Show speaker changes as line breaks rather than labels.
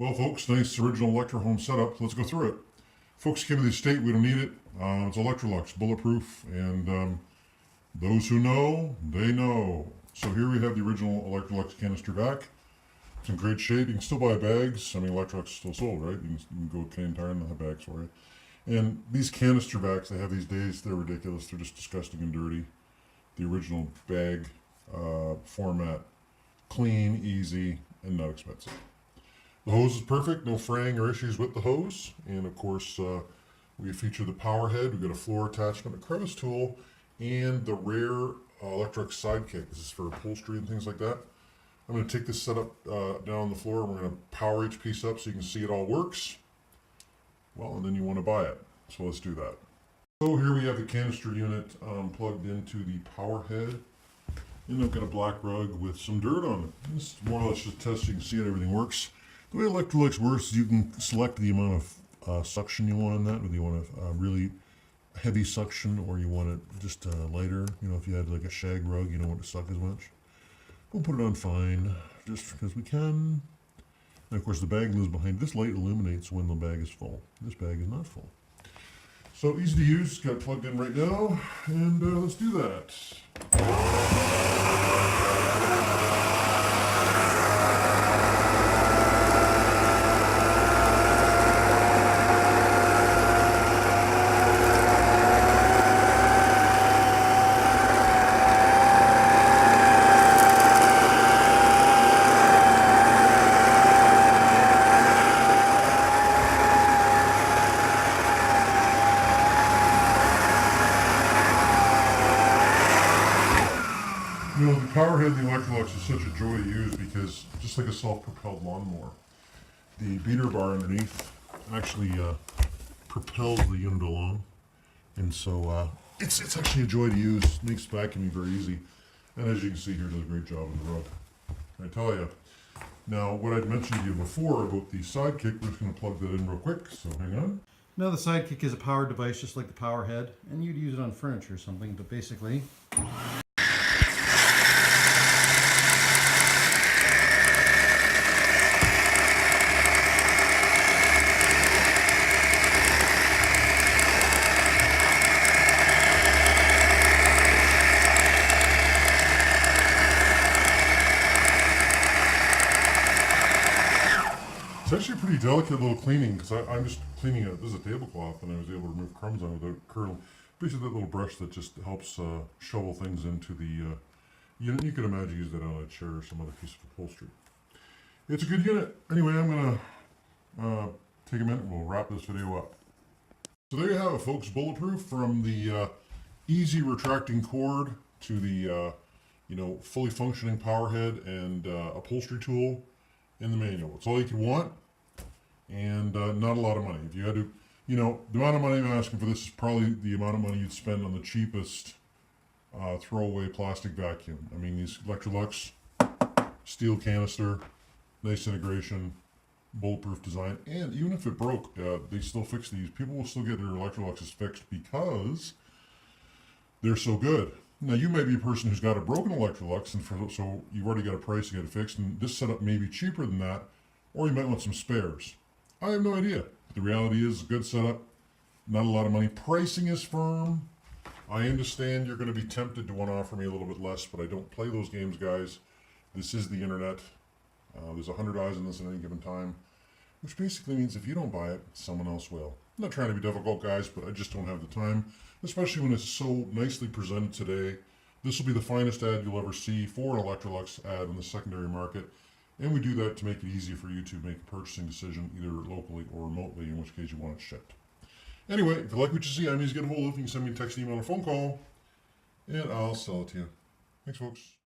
Well, folks, nice original Electro home setup. Let's go through it. Folks came to the estate. We don't need it. It's Electrolux, bulletproof, and those who know, they know. So here we have the original Electrolux canister back. It's in great shape. You can still buy bags. I mean, Electrolux is still sold, right? You can go to Canadian Tire and they'll have bags for you. And these canister backs they have these days, they're ridiculous. They're just disgusting and dirty. The original bag format, clean, easy, and not expensive. The hose is perfect, no fraying or issues with the hose. And of course, we feature the power head. We've got a floor attachment, a crevice tool, and the rare Electrolux sidekick. This is for upholstery and things like that. I'm going to take this setup down on the floor. We're going to power each piece up so you can see it all works. Well, and then you want to buy it. So let's do that. So here we have the canister unit plugged into the power head. And I've got a black rug with some dirt on it. This is more or less just a test so you can see it, everything works. The way Electrolux works is you can select the amount of suction you want on that, whether you want a really heavy suction or you want it just lighter. You know, if you had like a shag rug, you don't want to suck as much. We'll put it on fine, just because we can. And of course the bag lives behind. This light illuminates when the bag is full. This bag is not full. So easy to use, got it plugged in right now, and let's do that. You know, the power head of the Electrolux is such a joy to use because, just like a self-propelled lawnmower, the beater bar underneath actually propels the unit along. And so it's actually a joy to use. Makes vacuuming very easy. And as you can see here, does a great job on the rug. I tell you. Now, what I'd mentioned to you before about the sidekick, we're just going to plug that in real quick, so hang on.
Now the sidekick is a powered device just like the power head, and you'd use it on furniture or something, but basically
it's actually a pretty delicate little cleaning because I'm just cleaning it. This is a tablecloth, and I was able to remove crumbs on it without curling. Basically, that little brush that just helps shovel things into the unit. You could imagine use that on a chair or some other piece of upholstery. It's a good unit. Anyway, I'm gonna take a minute and we'll wrap this video up. So there you have it, folks. Bulletproof, from the easy retracting cord to the fully functioning power head and upholstery tool in the manual. It's all you can want, and not a lot of money. If you had to, the amount of money I'm asking for this is probably the amount of money you'd spend on the cheapest throwaway plastic vacuum. I mean, these Electrolux, steel canister, nice integration, bulletproof design, and even if it broke, they still fix these. People will still get their Electroluxes fixed because they're so good. Now, you may be a person who's got a broken Electrolux, and so you've already got a price to get it fixed, and this setup may be cheaper than that, or you might want some spares. I have no idea. The reality is, a good setup, not a lot of money. Pricing is firm. I understand you're going to be tempted to want to offer me a little bit less, but I don't play those games, guys. This is the internet. There's 100 eyes on this at any given time, which basically means if you don't buy it, someone else will. I'm not trying to be difficult, guys, but I just don't have the time, especially when it's so nicely presented today. This will be the finest ad you'll ever see for an Electrolux ad in the secondary market, and we do that to make it easy for you to make a purchasing decision either locally or remotely, in which case you want it shipped. Anyway, if you like what you see, I'm easy to get a hold of. You can send me a text, email, or phone call, and I'll sell it to you. Thanks, folks.